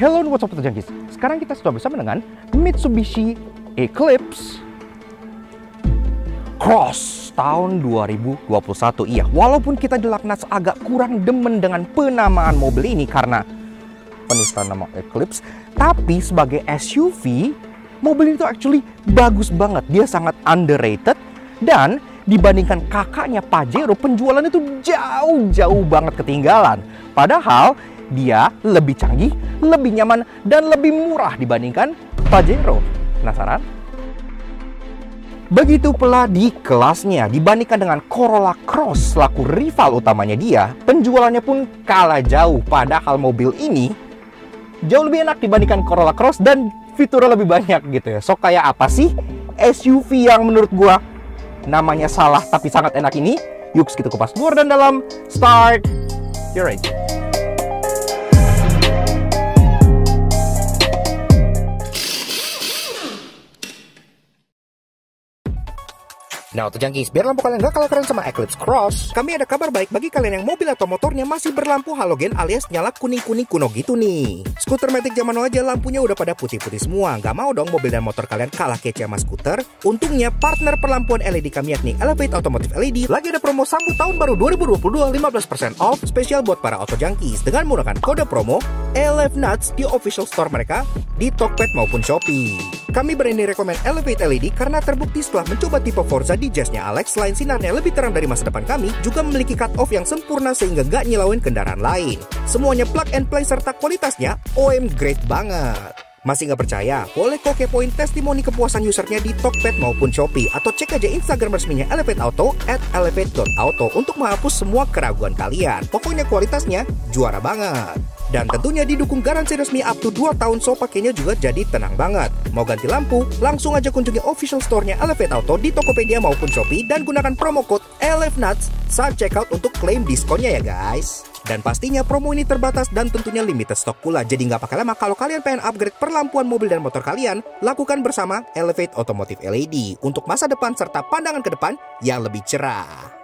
Hello, what's up Jangkis? Sekarang kita sudah bersama dengan Mitsubishi Eclipse Cross tahun 2021. Iya, walaupun kita di Laknas agak kurang demen dengan penamaan mobil ini karena penistaan nama Eclipse, tapi sebagai SUV, mobil ini tuh actually bagus banget. Dia sangat underrated dan dibandingkan kakaknya Pajero, penjualannya tuh jauh banget ketinggalan. Padahal dia lebih canggih, lebih nyaman, dan lebih murah dibandingkan Pajero. Penasaran? Begitu pula di kelasnya, dibandingkan dengan Corolla Cross selaku rival utamanya dia, penjualannya pun kalah jauh. Padahal mobil ini jauh lebih enak dibandingkan Corolla Cross dan fiturnya lebih banyak gitu ya. So kayak apa sih SUV yang menurut gua namanya salah tapi sangat enak ini? Yuk kita kupas luar dan dalam. Start your engine. Nah, untuk Jangkis, biar lampu kalian gak kalah keren sama Eclipse Cross, kami ada kabar baik bagi kalian yang mobil atau motornya masih berlampu halogen alias nyala kuning-kuning kuno gitu nih. Skuter Matic zaman now aja lampunya udah pada putih-putih semua. Gak mau dong mobil dan motor kalian kalah kece sama skuter? Untungnya partner perlampuan LED kami yakni Elevate Automotive LED lagi ada promo sambut tahun baru 2022 15% off spesial buat para auto Jangkis dengan menggunakan kode promo ELEVNUTS di official store mereka di Tokped maupun Shopee. Kami berani rekomen Elevate LED karena terbukti setelah mencoba tipe Forza di Jazz-nya Alex, selain sinarnya lebih terang dari masa depan kami, juga memiliki cut-off yang sempurna sehingga gak nyilauin kendaraan lain. Semuanya plug and play serta kualitasnya OM great banget. Masih gak percaya? Boleh kok kepoin testimoni kepuasan usernya di Tokped maupun Shopee, atau cek aja Instagram resminya Elevate Auto @elevate.auto untuk menghapus semua keraguan kalian. Pokoknya kualitasnya juara banget. Dan tentunya didukung garansi resmi up to 2 tahun, so pakainya juga jadi tenang banget. Mau ganti lampu? Langsung aja kunjungi official store-nya Elevate Auto di Tokopedia maupun Shopee dan gunakan promo code ELEVNUTS saat checkout untuk klaim diskonnya ya guys. Dan pastinya promo ini terbatas dan tentunya limited stock pula. Jadi nggak pakai lama kalau kalian pengen upgrade perlampuan mobil dan motor kalian, lakukan bersama Elevate Automotive LED untuk masa depan serta pandangan ke depan yang lebih cerah.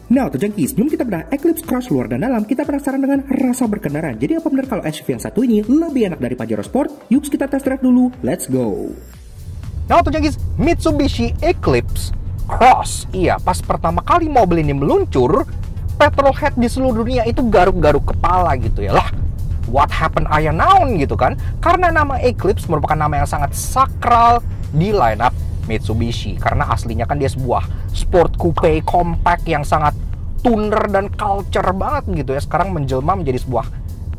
Nah, untuk Jangkis, sebelum kita bedah Eclipse Cross luar dan dalam, kita penasaran dengan rasa berkendara. Jadi apa benar kalau SUV yang satu ini lebih enak dari Pajero Sport? Yuk kita test drive dulu, let's go! Nah, untuk Jangkis, Mitsubishi Eclipse Cross. Iya, pas pertama kali mobil ini meluncur, petrolhead di seluruh dunia itu garuk-garuk kepala gitu ya. Lah, what happened I unknown gitu kan? Karena nama Eclipse merupakan nama yang sangat sakral di lineup Mitsubishi. Karena aslinya kan dia sebuah sport coupe compact yang sangat tuner dan culture banget gitu ya. Sekarang menjelma menjadi sebuah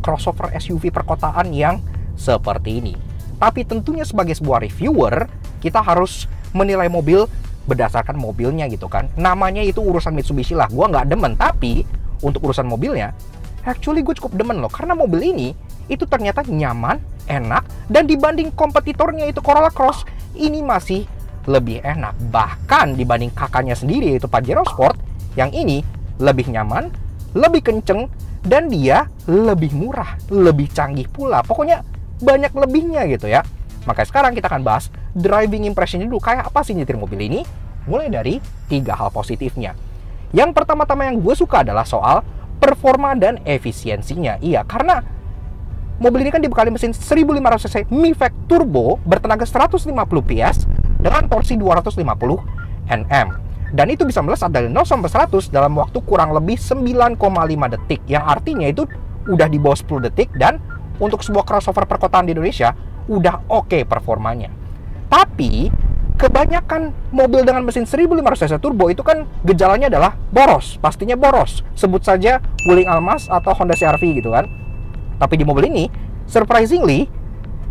crossover SUV perkotaan yang seperti ini. Tapi tentunya sebagai sebuah reviewer, kita harus menilai mobil berdasarkan mobilnya gitu kan. Namanya itu urusan Mitsubishi lah, gue nggak demen. Tapi untuk urusan mobilnya, actually gue cukup demen loh. Karena mobil ini itu ternyata nyaman, enak, dan dibanding kompetitornya itu Corolla Cross, ini masih lebih enak. Bahkan dibanding kakaknya sendiri yaitu Pajero Sport, yang ini lebih nyaman, lebih kenceng, dan dia lebih murah, lebih canggih pula. Pokoknya banyak lebihnya gitu ya. Makanya sekarang kita akan bahas driving impression dulu. Kayak apa sih nyetir mobil ini? Mulai dari 3 hal positifnya. Yang pertama-tama yang gue suka adalah soal performa dan efisiensinya. Iya, karena mobil ini kan dibekali mesin 1500cc Mi-Fact Turbo bertenaga 150 PS dengan torsi 250 Nm. Dan itu bisa melesat dari 0 sampai 100 dalam waktu kurang lebih 9,5 detik. Yang artinya itu udah di bawah 10 detik. Dan untuk sebuah crossover perkotaan di Indonesia udah oke performanya. Tapi kebanyakan mobil dengan mesin 1500 cc turbo itu kan gejalanya adalah boros, pastinya boros. Sebut saja Wuling Almas atau Honda CR-V gitu kan. Tapi di mobil ini, surprisingly,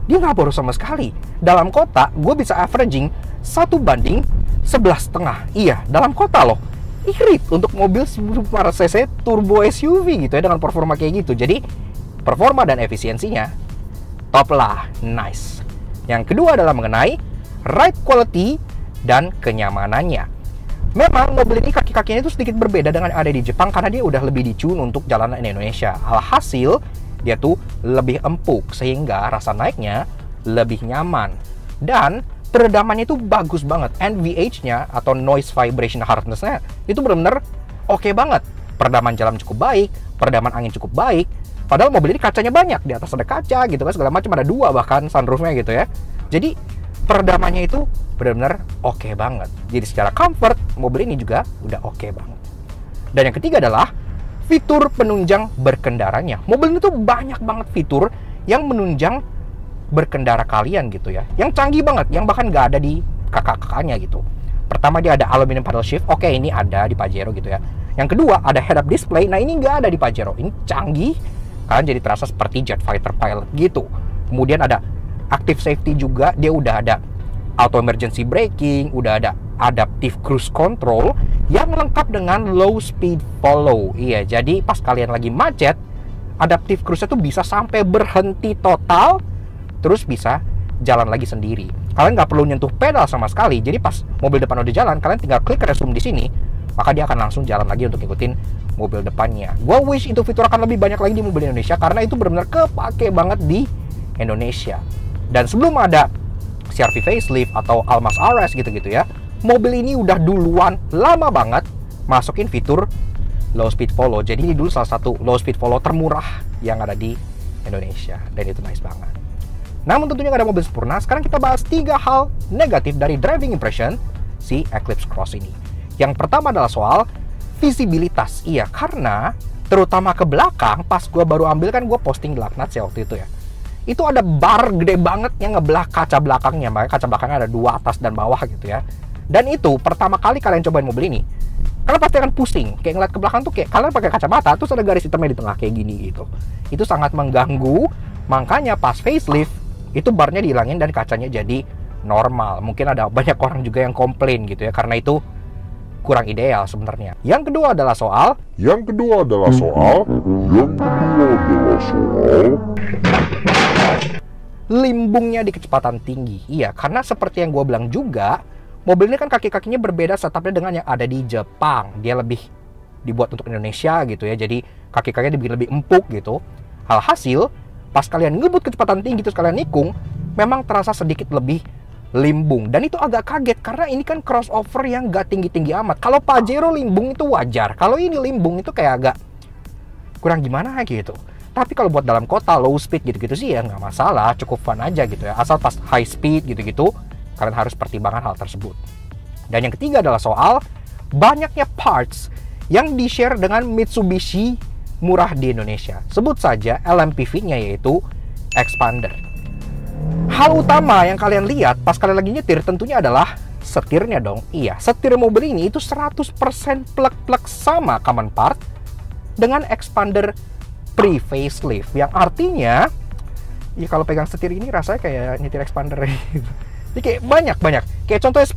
dia nggak boros sama sekali. Dalam kota, gue bisa averaging 1:11,5. Iya, dalam kota loh. Irit untuk mobil 1500 cc turbo SUV gitu ya, dengan performa kayak gitu. Jadi, performa dan efisiensinya top lah, nice. Yang kedua adalah mengenai ride quality dan kenyamanannya. Memang mobil ini kaki-kakinya itu sedikit berbeda dengan yang ada di Jepang karena dia udah lebih dicune untuk jalanan di Indonesia. Alhasil, dia tuh lebih empuk sehingga rasa naiknya lebih nyaman. Dan peredamannya itu bagus banget. NVH-nya atau noise vibration hardness-nya itu benar-benar oke banget. Peredaman jalan cukup baik, peredaman angin cukup baik. Padahal mobil ini kacanya banyak, di atas ada kaca gitu kan, segala macam, ada 2 bahkan sunroofnya gitu ya. Jadi peredamannya itu benar-benar oke banget. Jadi secara comfort, mobil ini juga udah oke banget. Dan yang ketiga adalah fitur penunjang berkendaranya. Mobil ini tuh banyak banget fitur yang menunjang berkendara kalian gitu ya. Yang canggih banget, yang bahkan nggak ada di kakak-kakaknya gitu. Pertama, dia ada aluminum paddle shift. Oke, ini ada di Pajero gitu ya. Yang kedua, ada head-up display. Nah, ini nggak ada di Pajero. Ini canggih, kalian jadi terasa seperti jet fighter pilot gitu. Kemudian ada active safety juga, dia udah ada auto emergency braking, udah ada adaptive cruise control yang lengkap dengan low speed follow. Iya, jadi pas kalian lagi macet, adaptive cruise-nya tuh bisa sampai berhenti total, terus bisa jalan lagi sendiri. Kalian nggak perlu nyentuh pedal sama sekali. Jadi pas mobil depan udah jalan, kalian tinggal klik resume di sini, maka dia akan langsung jalan lagi untuk ikutin mobil depannya. Gua wish itu fitur akan lebih banyak lagi di mobil Indonesia karena itu benar-benar kepake banget di Indonesia. Dan sebelum ada CR-V facelift atau Almas RS gitu-gitu ya, mobil ini udah duluan lama banget masukin fitur low speed follow. Jadi ini dulu salah satu low speed follow termurah yang ada di Indonesia, dan itu nice banget. Namun tentunya gak ada mobil sempurna. Sekarang kita bahas 3 hal negatif dari driving impression si Eclipse Cross ini. Yang pertama adalah soal visibilitas. Iya, karena terutama ke belakang, pas gue baru ambil kan gue posting di Laknats ya waktu itu ya. Itu ada bar gede banget yang ngebelah kaca belakangnya. Makanya kaca belakangnya ada 2, atas dan bawah gitu ya. Dan itu pertama kali kalian cobain mobil ini, kalian pasti akan pusing. Kayak ngeliat ke belakang tuh kayak kalian pakai kacamata, terus ada garis hitamnya di tengah kayak gini gitu. Itu sangat mengganggu. Makanya pas facelift, itu barnya dihilangin dan kacanya jadi normal. Mungkin ada banyak orang juga yang komplain gitu ya, karena itu kurang ideal sebenarnya. Yang kedua adalah soal limbungnya di kecepatan tinggi. Iya, karena seperti yang gue bilang juga, mobil ini kan kaki-kakinya berbeda setupnya dengan yang ada di Jepang. Dia lebih dibuat untuk Indonesia gitu ya, jadi kaki-kakinya dibikin lebih empuk gitu. Alhasil, pas kalian ngebut kecepatan tinggi terus kalian nikung, memang terasa sedikit lebih limbung. Dan itu agak kaget karena ini kan crossover yang gak tinggi-tinggi amat. Kalau Pajero limbung itu wajar, kalau ini limbung itu kayak agak kurang gimana gitu. Tapi kalau buat dalam kota, low speed gitu-gitu sih ya nggak masalah, cukup fun aja gitu ya. Asal pas high speed gitu-gitu, kalian harus pertimbangkan hal tersebut. Dan yang ketiga adalah soal banyaknya parts yang di-share dengan Mitsubishi murah di Indonesia. Sebut saja LMPV-nya, yaitu expander. Hal utama yang kalian lihat pas kalian lagi nyetir tentunya adalah setirnya dong. Iya, setir mobil ini itu 100% plek-plek sama common part dengan expander pre-facelift, yang artinya ya kalau pegang setir ini rasanya kayak nyetir expander gitu. Jadi kayak banyak kayak contohnya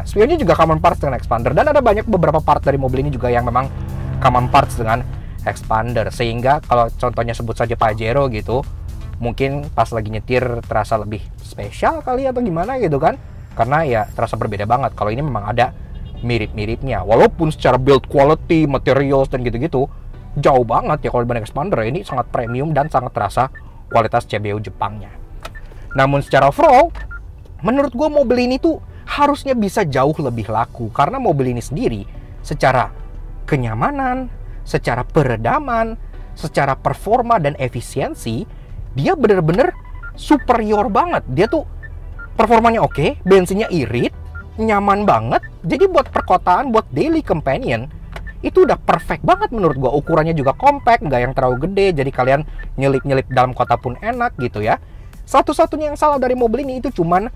spionnya juga common parts dengan expander, dan ada banyak beberapa part dari mobil ini juga yang memang common parts dengan expander, sehingga kalau contohnya sebut saja Pajero gitu, mungkin pas lagi nyetir terasa lebih spesial kali atau gimana gitu kan, karena ya terasa berbeda banget. Kalau ini memang ada mirip-miripnya, walaupun secara build quality, materials dan gitu-gitu jauh banget ya kalau dibanding expander. Ini sangat premium dan sangat terasa kualitas CBU Jepangnya. Namun secara overall, menurut gue mobil ini tuh harusnya bisa jauh lebih laku, karena mobil ini sendiri secara kenyamanan, secara peredaman, secara performa dan efisiensi, dia bener-bener superior banget. Dia tuh performanya oke, bensinnya irit, nyaman banget. Jadi buat perkotaan, buat daily companion, itu udah perfect banget menurut gua. Ukurannya juga compact, nggak yang terlalu gede, jadi kalian nyelip-nyelip dalam kota pun enak gitu ya. Satu-satunya yang salah dari mobil ini itu cuman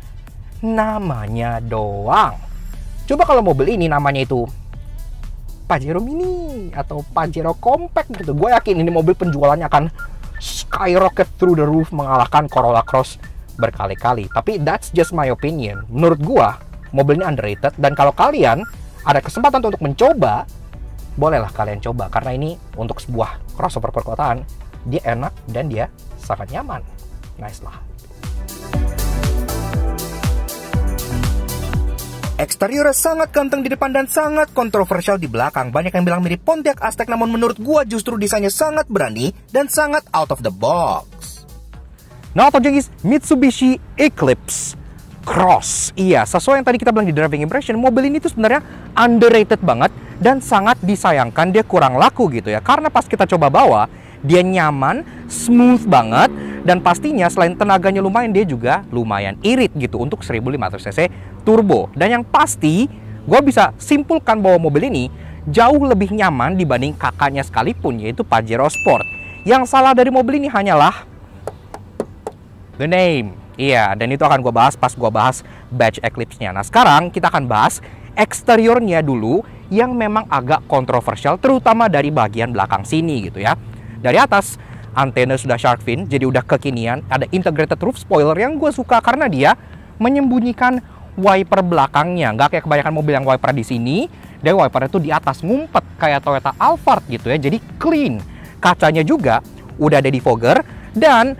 namanya doang. Coba kalau mobil ini namanya itu Pajero Mini atau Pajero Compact gitu, gue yakin ini mobil penjualannya akan skyrocket through the roof, mengalahkan Corolla Cross berkali-kali. Tapi that's just my opinion. Menurut gue mobil ini underrated, dan kalau kalian ada kesempatan untuk mencoba, bolehlah kalian coba, karena ini untuk sebuah crossover perkotaan, dia enak dan dia sangat nyaman. Nice lah. Eksteriornya sangat ganteng di depan dan sangat kontroversial di belakang. Banyak yang bilang mirip Pontiac Aztek, namun menurut gua justru desainnya sangat berani dan sangat out of the box. Nah, atau guys, Mitsubishi Eclipse Cross. Iya, sesuai yang tadi kita bilang di driving impression, mobil ini tuh sebenarnya underrated banget dan sangat disayangkan dia kurang laku gitu ya. Karena pas kita coba bawa, dia nyaman, smooth banget, dan pastinya selain tenaganya lumayan, dia juga lumayan irit gitu untuk 1500cc turbo. Dan yang pasti, gue bisa simpulkan bahwa mobil ini jauh lebih nyaman dibanding kakaknya sekalipun, yaitu Pajero Sport. Yang salah dari mobil ini hanyalah the name. Iya, dan itu akan gue bahas pas gue bahas badge Eclipse-nya. Nah, sekarang kita akan bahas eksteriornya dulu yang memang agak kontroversial, terutama dari bagian belakang sini gitu ya. Dari atas, antena sudah shark fin, jadi udah kekinian. Ada integrated roof spoiler yang gue suka karena dia menyembunyikan wiper belakangnya. Nggak kayak kebanyakan mobil yang wiper di sini, dan wipernya tuh di atas ngumpet kayak Toyota Alphard gitu ya. Jadi clean. Kacanya juga udah ada defogger, dan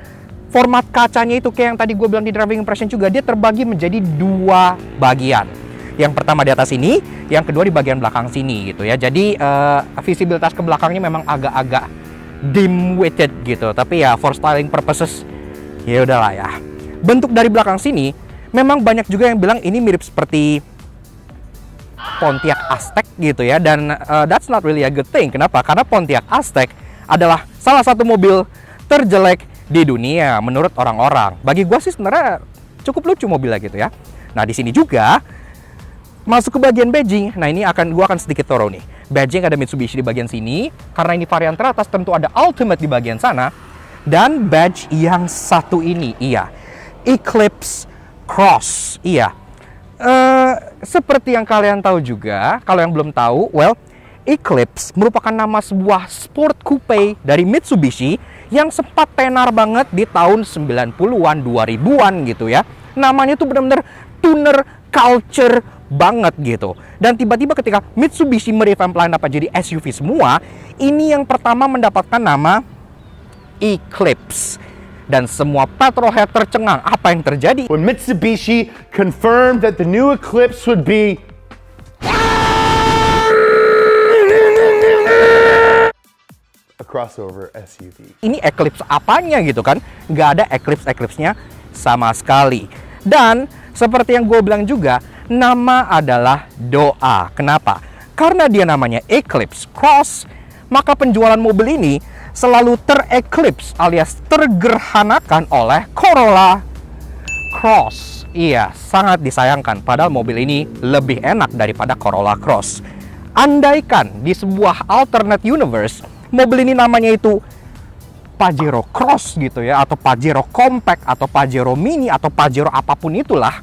format kacanya itu kayak yang tadi gue bilang di driving impression juga, dia terbagi menjadi dua bagian. Yang pertama di atas ini, yang kedua di bagian belakang sini gitu ya. Jadi visibilitas ke belakangnya memang agak-agak dim-witted gitu. Tapi ya for styling purposes, ya udahlah ya. Bentuk dari belakang sini memang banyak juga yang bilang ini mirip seperti Pontiac Aztek gitu ya. Dan that's not really a good thing. Kenapa? Karena Pontiac Aztek adalah salah satu mobil terjelek di dunia menurut orang-orang. Bagi gue sih sebenarnya cukup lucu mobilnya gitu ya. Nah, di sini juga masuk ke bagian badging. Nah, ini gue akan sedikit thorough nih. Badging ada Mitsubishi di bagian sini, karena ini varian teratas tentu ada Ultimate di bagian sana. Dan badge yang satu ini, iya, Eclipse Cross. Iya, seperti yang kalian tahu juga, kalau yang belum tahu, well, Eclipse merupakan nama sebuah sport coupe dari Mitsubishi yang sempat tenar banget di tahun 90-an, 2000-an gitu ya. Namanya tuh benar-benar tuner culture banget gitu. Dan tiba-tiba ketika Mitsubishi merevamp line-up jadi SUV semua, ini yang pertama mendapatkan nama Eclipse. Dan semua petrolhead tercengang. Apa yang terjadi? When Mitsubishi confirmed that the new Eclipse would be a crossover SUV. Ini Eclipse apanya gitu kan? Nggak ada Eclipse-Eclipse-nya sama sekali. Dan seperti yang gue bilang juga, nama adalah doa. Kenapa? Karena dia namanya Eclipse Cross, maka penjualan mobil ini selalu ter-eclipse alias tergerhanakan oleh Corolla Cross. Iya, sangat disayangkan. Padahal mobil ini lebih enak daripada Corolla Cross. Andaikan di sebuah alternate universe, mobil ini namanya itu Pajero Cross gitu ya, atau Pajero Compact, atau Pajero Mini, atau Pajero apapun itulah,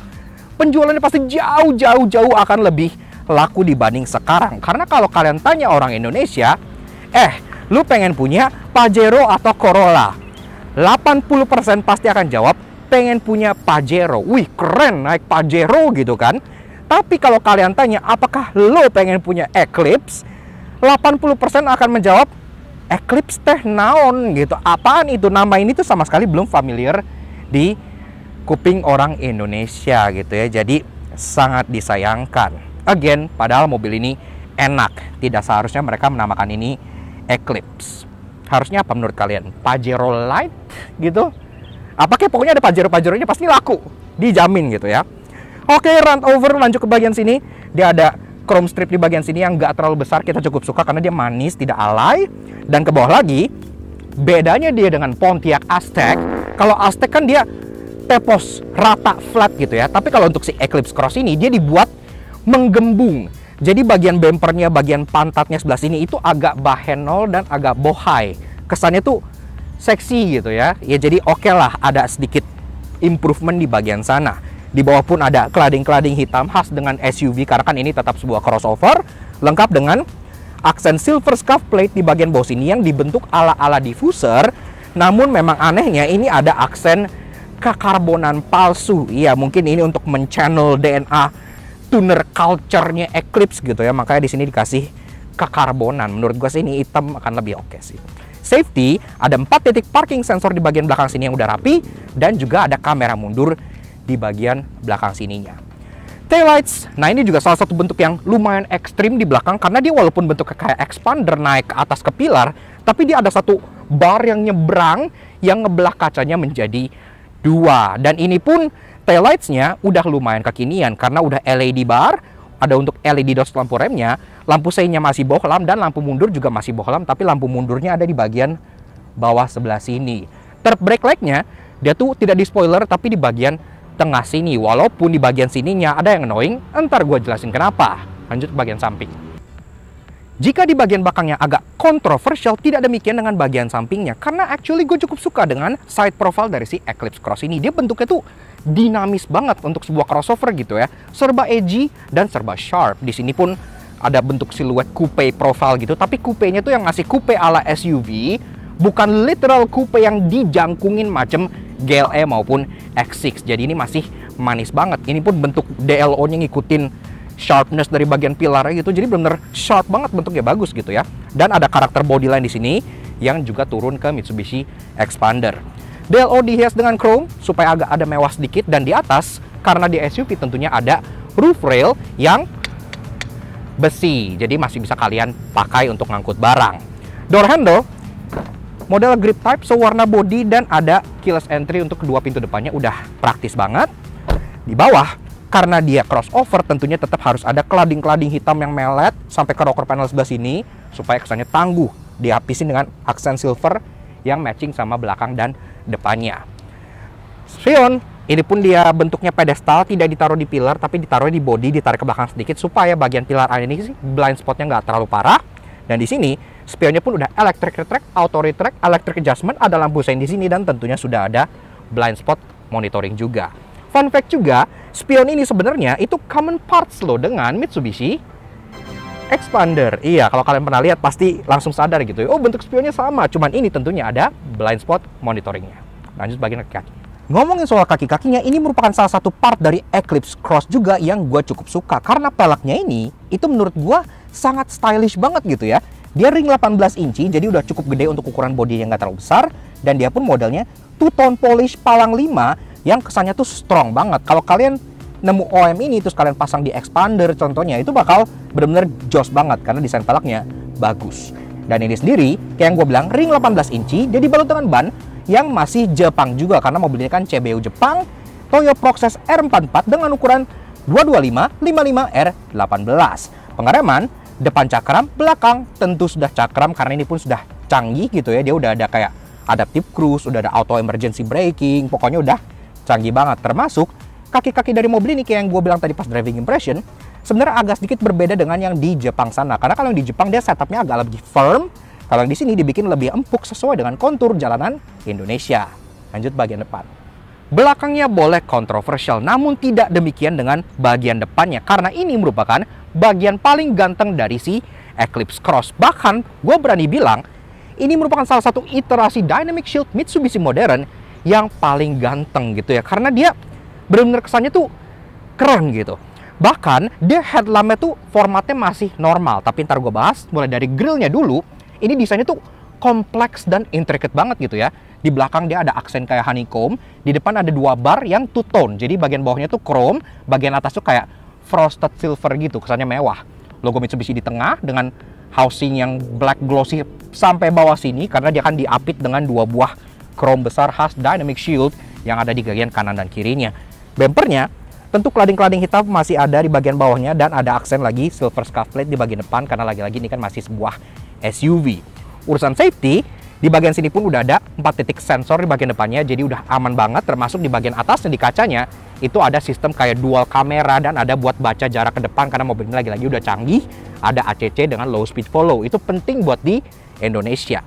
penjualannya pasti jauh akan lebih laku dibanding sekarang. Karena kalau kalian tanya orang Indonesia, lu pengen punya Pajero atau Corolla? 80% pasti akan jawab pengen punya Pajero. Wih, keren naik Pajero gitu kan. Tapi kalau kalian tanya apakah lo pengen punya Eclipse, 80% akan menjawab Eclipse teh naon gitu. Apaan itu? Nama ini tuh sama sekali belum familiar di kuping orang Indonesia gitu ya. Jadi sangat disayangkan. Again, padahal mobil ini enak. Tidak seharusnya mereka menamakan ini Eclipse. Harusnya apa menurut kalian? Pajero Light gitu? Apa kayak pokoknya ada Pajero-Pajeronya pasti laku. Dijamin gitu ya. Oke, run over, lanjut ke bagian sini. Dia ada chrome strip di bagian sini yang nggak terlalu besar. Kita cukup suka karena dia manis, tidak alay. Dan ke bawah lagi, bedanya dia dengan Pontiac Aztek. Kalau Aztek kan dia tepos, rata, flat gitu ya. Tapi kalau untuk si Eclipse Cross ini, dia dibuat menggembung. Jadi bagian bumpernya, bagian pantatnya sebelah sini itu agak bahenol dan agak bohai. Kesannya tuh seksi gitu ya. Ya jadi oke lah ada sedikit improvement di bagian sana. Di bawah pun ada cladding-cladding hitam khas dengan SUV karena kan ini tetap sebuah crossover, lengkap dengan aksen silver scuff plate di bagian bawah sini yang dibentuk ala-ala diffuser. Namun memang anehnya ini ada aksen kekarbonan palsu. Iya, mungkin ini untuk men-channel DNA tuner culture-nya Eclipse gitu ya. Makanya di sini dikasih kekarbonan. Menurut gue sih ini hitam akan lebih oke sih. Safety, ada 4 titik parking sensor di bagian belakang sini yang udah rapi, dan juga ada kamera mundur di bagian belakang sininya. Taillights, nah ini juga salah satu bentuk yang lumayan ekstrim di belakang karena dia walaupun bentuknya kayak expander naik ke atas ke pilar, tapi dia ada satu bar yang nyebrang yang ngebelah kacanya menjadi 2. Dan ini pun taillights-nya udah lumayan kekinian karena udah LED bar, ada untuk LED dos lampu remnya, lampu seinya masih bohlam, dan lampu mundur juga masih bohlam, tapi lampu mundurnya ada di bagian bawah sebelah sini. Third brake light-nya, dia tuh tidak di spoiler, tapi di bagian tengah sini. Walaupun di bagian sininya ada yang annoying, ntar gue jelasin kenapa. Lanjut ke bagian samping. Jika di bagian belakangnya agak kontroversial, tidak demikian dengan bagian sampingnya. Karena actually gue cukup suka dengan side profile dari si Eclipse Cross ini. Dia bentuknya tuh dinamis banget untuk sebuah crossover gitu ya. Serba edgy dan serba sharp. Di sini pun ada bentuk siluet coupe profile gitu. Tapi coupe-nya tuh yang ngasih coupe ala SUV. Bukan literal coupe yang dijangkungin macam GLE maupun X6. Jadi ini masih manis banget. Ini pun bentuk DLO-nya ngikutin sharpness dari bagian pilarnya gitu, jadi benar-benar sharp banget, bentuknya bagus gitu ya. Dan ada karakter bodyline di sini yang juga turun ke Mitsubishi Expander. DLO dihias dengan chrome supaya agak ada mewah sedikit, dan di atas karena di SUV tentunya ada roof rail yang besi, jadi masih bisa kalian pakai untuk ngangkut barang. Door handle model grip type sewarna body dan ada keyless entry untuk kedua pintu depannya, udah praktis banget. Di bawah karena dia crossover, tentunya tetap harus ada cladding-cladding hitam yang melet sampai ke rocker panel sebelah sini supaya kesannya tangguh. Dihapisin dengan aksen silver yang matching sama belakang dan depannya. Spion, ini pun dia bentuknya pedestal, tidak ditaruh di pilar tapi ditaruh di body, ditarik ke belakang sedikit supaya bagian pilar ini sih blind spotnya nggak terlalu parah. Dan di sini spionnya pun udah electric retract, auto retract, electric adjustment, ada lampu sein di sini, dan tentunya sudah ada blind spot monitoring juga. Fun fact juga, spion ini sebenarnya itu common parts loh dengan Mitsubishi Expander. Iya, kalau kalian pernah lihat pasti langsung sadar gitu. Oh, bentuk spionnya sama, cuman ini tentunya ada blind spot monitoringnya. Lanjut bagian kaki. Ngomongin soal kaki-kakinya, ini merupakan salah satu part dari Eclipse Cross juga yang gue cukup suka. Karena peleknya ini, itu menurut gue sangat stylish banget gitu ya. Dia ring 18 inci, jadi udah cukup gede untuk ukuran bodi yang nggak terlalu besar. Dan dia pun modelnya two-tone polish palang 5, yang kesannya tuh strong banget. Kalau kalian nemu OM ini terus kalian pasang di Expander contohnya, itu bakal bener-bener joss banget karena desain peleknya bagus. Dan ini sendiri, kayak yang gue bilang, ring 18 inci, jadi balut dengan ban yang masih Jepang juga karena mobil ini kan CBU Jepang, Toyo Proxes R44 dengan ukuran 225/55R18. Pengereman, depan cakram, belakang tentu sudah cakram karena ini pun sudah canggih gitu ya. Dia udah ada kayak adaptive cruise, udah ada auto emergency braking, pokoknya udah canggih banget. Termasuk kaki-kaki dari mobil ini kayak yang gue bilang tadi pas driving impression, sebenarnya agak sedikit berbeda dengan yang di Jepang sana. Karena kalau yang di Jepang dia setupnya agak lebih firm, kalau yang di sini dibikin lebih empuk sesuai dengan kontur jalanan Indonesia. Lanjut bagian depan. Belakangnya boleh kontroversial, namun tidak demikian dengan bagian depannya. Karena ini merupakan bagian paling ganteng dari si Eclipse Cross. Bahkan gue berani bilang, ini merupakan salah satu iterasi Dynamic Shield Mitsubishi modern yang paling ganteng gitu ya. Karena dia benar-benar kesannya tuh keren gitu. Bahkan dia headlampnya tuh formatnya masih normal. Tapi ntar gue bahas mulai dari grillnya dulu. Ini desainnya tuh kompleks dan intricate banget gitu ya. Di belakang dia ada aksen kayak honeycomb. Di depan ada 2 bar yang two tone. Jadi bagian bawahnya tuh chrome, bagian atas tuh kayak frosted silver gitu. Kesannya mewah. Logo Mitsubishi di tengah dengan housing yang black glossy sampai bawah sini. Karena dia kan diapit dengan 2 buah chrome besar khas Dynamic Shield yang ada di bagian kanan dan kirinya. Bempernya tentu cladding-cladding hitam masih ada di bagian bawahnya, dan ada aksen lagi silver scuff plate di bagian depan karena lagi-lagi ini kan masih sebuah SUV. Urusan safety, di bagian sini pun udah ada 4 titik sensor di bagian depannya, jadi udah aman banget. Termasuk di bagian atasnya di kacanya itu ada sistem kayak dual kamera dan ada buat baca jarak ke depan karena mobil ini lagi-lagi udah canggih. Ada ACC dengan low speed follow, itu penting buat di Indonesia.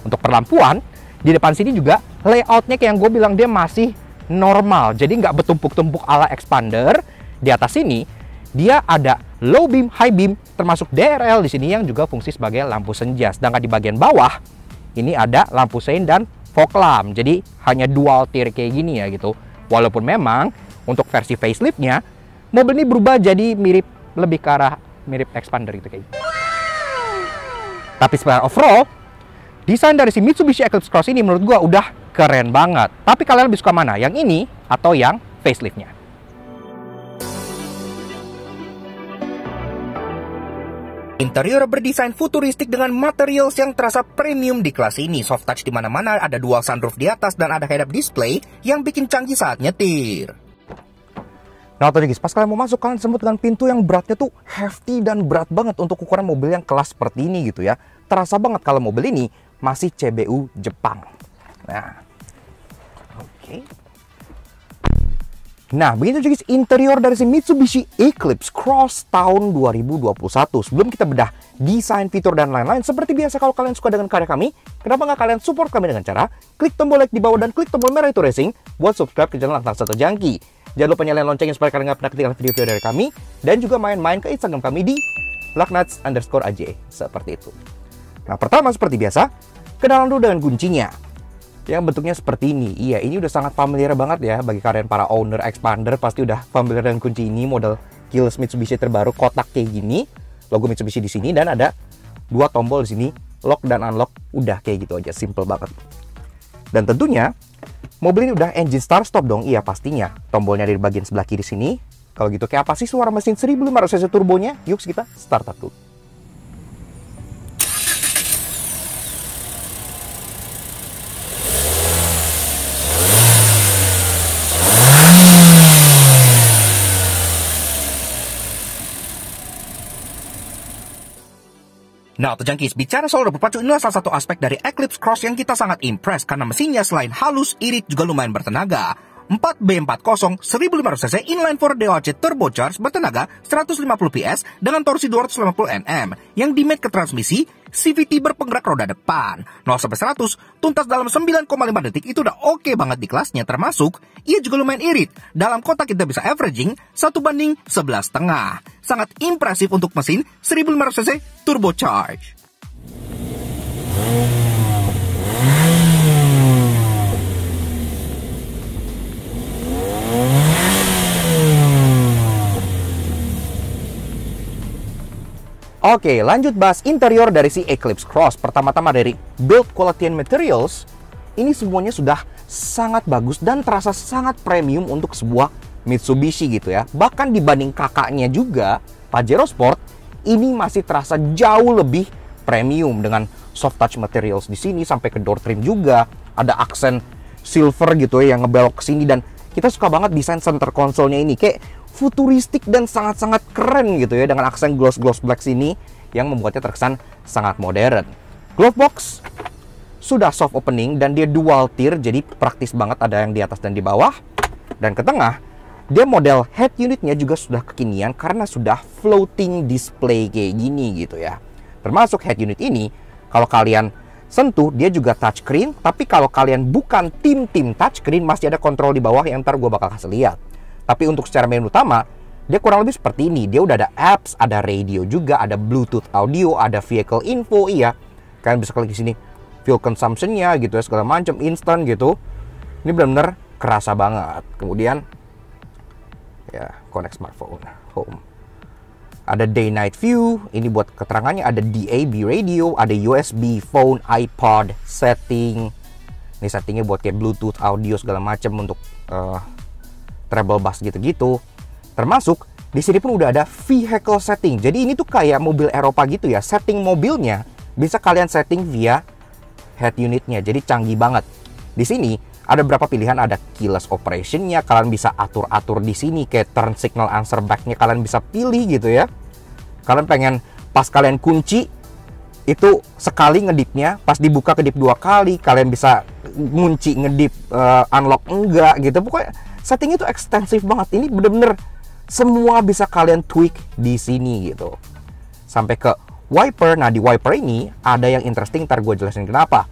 Untuk perlampuan, di depan sini juga layoutnya kayak yang gue bilang, dia masih normal, jadi nggak bertumpuk-tumpuk ala Expander. Di atas sini dia ada low beam, high beam, termasuk DRL di sini yang juga fungsi sebagai lampu senja. Sedangkan di bagian bawah ini ada lampu sein dan fog lamp. Jadi hanya dual tier kayak gini ya gitu. Walaupun memang untuk versi faceliftnya mobil ini berubah jadi lebih ke arah mirip Expander gitu kayak gitu. Tapi secara overall, desain dari si Mitsubishi Eclipse Cross ini menurut gua udah keren banget. Tapi kalian lebih suka mana? Yang ini atau yang faceliftnya? Interior berdesain futuristik dengan materials yang terasa premium di kelas ini. Soft touch di mana-mana, ada dual sunroof di atas dan ada head-up display yang bikin canggih saat nyetir. Nah, tadi guys, pas kalian mau masuk, kalian sambut dengan pintu yang beratnya tuh hefty dan berat banget untuk ukuran mobil yang kelas seperti ini gitu ya. Terasa banget kalau mobil ini masih CBU Jepang. Nah, oke. Nah, begitu guys interior dari si Mitsubishi Eclipse Cross tahun 2021. Sebelum kita bedah desain, fitur, dan lain-lain, seperti biasa kalau kalian suka dengan karya kami, kenapa nggak kalian support kami dengan cara klik tombol like di bawah dan klik tombol merah itu racing buat subscribe ke channel Lantang Satu Jangki. Jangan lupa nyalain loncengnya supaya kalian nggak pernah ketinggalan video-video dari kami, dan juga main-main ke Instagram kami di _aj seperti itu. Nah, pertama seperti biasa, kenalan dulu dengan kuncinya yang bentuknya seperti ini. Iya, ini udah sangat familiar banget ya bagi kalian para owner Expander, pasti udah familiar dengan kunci ini. Model keyless Mitsubishi terbaru, kotak kayak gini, logo Mitsubishi di sini, dan ada dua tombol di sini, lock dan unlock. Udah kayak gitu aja, simple banget. Dan tentunya mobil ini udah engine start stop dong. Iya, pastinya tombolnya di bagian sebelah kiri sini. Kalau gitu kayak apa sih suara mesin 1500 cc turbonya? Yuk kita start up dulu. Nah, Jangkis, bicara soal roda berpacu, inilah salah satu aspek dari Eclipse Cross yang kita sangat impress karena mesinnya selain halus, irit, juga lumayan bertenaga. 4B40 1500 cc inline 4 DOHC turbocharged bertenaga 150 PS dengan torsi 250 Nm yang dimate ke transmisi CVT berpenggerak roda depan. 0-100 tuntas dalam 9,5 detik, itu udah oke banget di kelasnya. Termasuk ia juga lumayan irit. Dalam kota kita bisa averaging 1/11,5. Sangat impresif untuk mesin 1500 cc turbocharged. Oke, lanjut bahas interior dari si Eclipse Cross. Pertama-tama dari build quality and materials, ini semuanya sudah sangat bagus dan terasa sangat premium untuk sebuah Mitsubishi gitu ya. Bahkan dibanding kakaknya juga, Pajero Sport, ini masih terasa jauh lebih premium dengan soft touch materials di sini sampai ke door trim juga. Ada aksen silver gitu ya yang ngebelok ke sini, dan kita suka banget desain center console-nya ini kayak futuristik dan sangat-sangat keren gitu ya, dengan aksen gloss black sini yang membuatnya terkesan sangat modern. Glove box sudah soft opening dan dia dual tier, jadi praktis banget, ada yang di atas dan di bawah. Dan ke tengah, dia model head unitnya juga sudah kekinian karena sudah floating display kayak gini gitu ya. Termasuk head unit ini, kalau kalian sentuh dia juga touchscreen, tapi kalau kalian bukan tim touchscreen, masih ada kontrol di bawah yang ntar gue bakal kasih lihat. Tapi untuk secara menu utama, dia kurang lebih seperti ini. Dia udah ada apps, ada radio juga, ada Bluetooth audio, ada vehicle info. Iya, kalian bisa klik di sini fuel consumption-nya gitu ya, segala macam instant gitu. Ini benar-benar kerasa banget. Kemudian ya, connect smartphone, home. Ada day night view, ini buat keterangannya, ada DAB radio, ada USB phone, iPod setting. Ini settingnya buat kayak Bluetooth audio segala macam untuk treble bass gitu-gitu. Termasuk di sini pun udah ada vehicle setting. Jadi ini tuh kayak mobil Eropa gitu ya. Setting mobilnya bisa kalian setting via head unitnya. Jadi canggih banget. Di sini ada beberapa pilihan, ada keyless operation-nya. Kalian bisa atur-atur di sini kayak turn signal answer back-nya kalian bisa pilih gitu ya. Kalian pengen pas kalian kunci itu sekali ngedipnya, pas dibuka kedip 2 kali, kalian bisa ngunci ngedip unlock enggak gitu. Pokoknya settingnya itu ekstensif banget. Ini bener-bener semua bisa kalian tweak di sini gitu. Sampai ke wiper. Nah, di wiper ini ada yang interesting, ntar gue jelasin kenapa.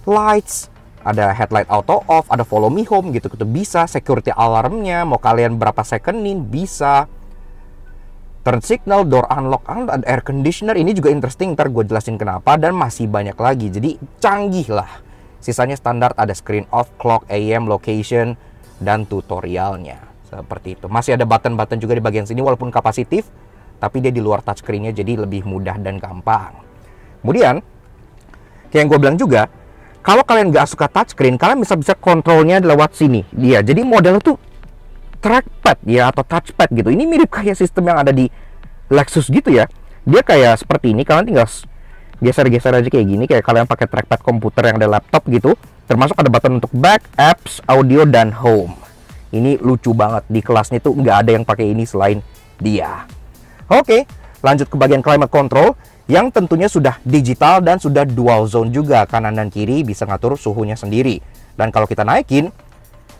Lights, Ada headlight auto off, ada follow me home gitu bisa, security alarmnya mau kalian berapa secondin bisa, turn signal, door unlock, ada air conditioner. Ini juga interesting, ntar gue jelasin kenapa, dan masih banyak lagi, jadi canggih lah. Sisanya standar, ada screen off, clock, AM, location, dan tutorialnya seperti itu. Masih ada button-button juga di bagian sini walaupun kapasitif, tapi dia di luar touchscreen-nya jadi lebih mudah dan gampang. Kemudian kayak yang gue bilang juga, kalau kalian nggak suka touchscreen, kalian bisa kontrolnya lewat sini dia. Jadi modelnya tuh trackpad ya, atau touchpad gitu. Ini mirip kayak sistem yang ada di Lexus gitu ya. Dia kayak seperti ini, kalian tinggal geser-geser aja kayak gini, kayak kalian pakai trackpad komputer yang ada laptop gitu. Termasuk ada button untuk back, apps, audio, dan home. Ini lucu banget, di kelasnya tuh nggak ada yang pakai ini selain dia. Oke, lanjut ke bagian climate control, yang tentunya sudah digital dan sudah dual zone juga. Kanan dan kiri bisa ngatur suhunya sendiri. Dan kalau kita naikin,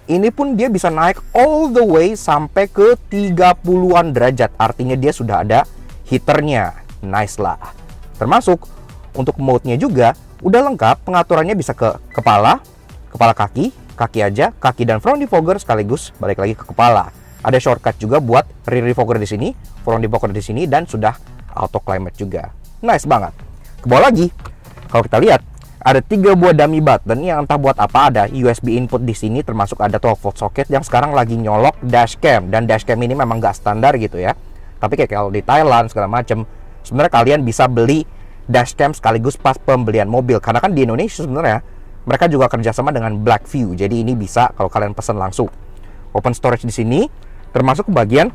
ini pun dia bisa naik all the way sampai ke 30-an derajat. Artinya dia sudah ada heaternya. Nice lah. Termasuk untuk mode-nya juga udah lengkap. Pengaturannya bisa ke kepala, kepala kaki, kaki aja, kaki dan front defogger sekaligus balik lagi ke kepala. Ada shortcut juga buat rear defogger di sini, front defogger di sini, dan sudah auto climate juga. Nice banget. Ke bawah lagi, kalau kita lihat ada 3 buah dummy button yang entah buat apa. Ada USB input di sini, termasuk ada 12 volt socket yang sekarang lagi nyolok dashcam. Dan dashcam ini memang nggak standar gitu ya. Tapi kayak kalau di Thailand segala macam, sebenarnya kalian bisa beli dashcam sekaligus pas pembelian mobil. Karena kan di Indonesia sebenarnya mereka juga kerjasama dengan Blackview. Jadi ini bisa kalau kalian pesan langsung. Open storage di sini, termasuk bagian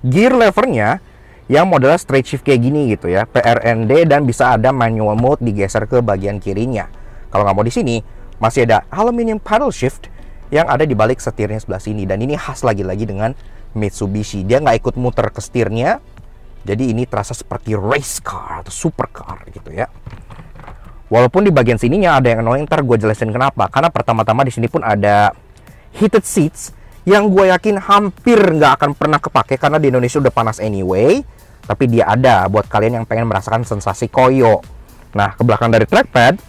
gear levernya yang modelnya straight shift kayak gini gitu ya, PRND, dan bisa ada manual mode digeser ke bagian kirinya. Kalau nggak mau di sini, masih ada aluminium paddle shift yang ada di balik setirnya sebelah sini. Dan ini khas lagi-lagi dengan Mitsubishi. Dia nggak ikut muter ke setirnya, jadi ini terasa seperti race car atau supercar gitu ya. Walaupun di bagian sininya ada yang annoying, ntar gue jelasin kenapa. Karena pertama-tama di sini pun ada heated seats yang gue yakin hampir nggak akan pernah kepake karena di Indonesia udah panas anyway. Tapi dia ada buat kalian yang pengen merasakan sensasi koyo. Nah, ke belakang dari trackpad,